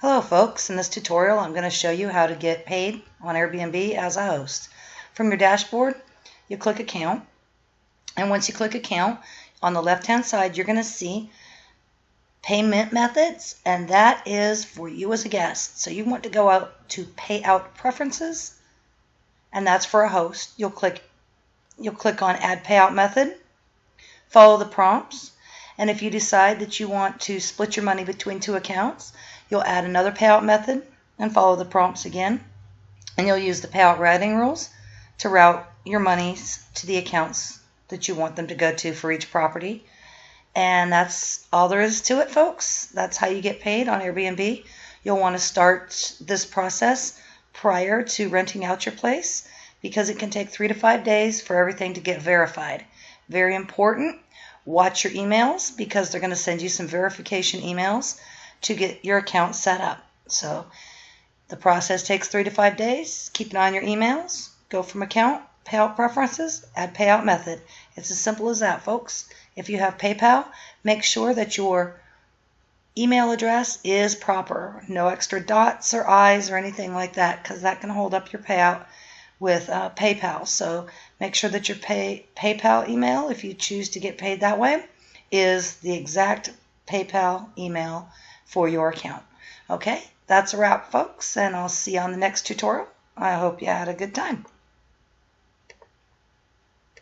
Hello folks, in this tutorial I'm going to show you how to get paid on Airbnb as a host. From your dashboard, you click Account, and once you click Account, on the left hand side you're going to see Payment Methods, and that is for you as a guest. So you want to go out to Payout Preferences, and that's for a host. You'll click on Add Payout Method, follow the prompts, and if you decide that you want to split your money between two accounts, you'll add another payout method and follow the prompts again. And you'll use the payout routing rules to route your monies to the accounts that you want them to go to for each property. And that's all there is to it, folks. That's how you get paid on Airbnb. You'll want to start this process prior to renting out your place because it can take 3 to 5 days for everything to get verified. Very important. Watch your emails because they're going to send you some verification emails to get your account set up. So the process takes 3 to 5 days. Keep an eye on your emails. Go from Account, Payout Preferences, Add Payout Method. It's as simple as that, folks. If you have PayPal, make sure that your email address is proper. No extra dots or I's or anything like that because that can hold up your payout with PayPal. So make sure that your PayPal email, if you choose to get paid that way, is the exact PayPal email for your account. Okay, that's a wrap, folks, and I'll see you on the next tutorial. I hope you had a good time.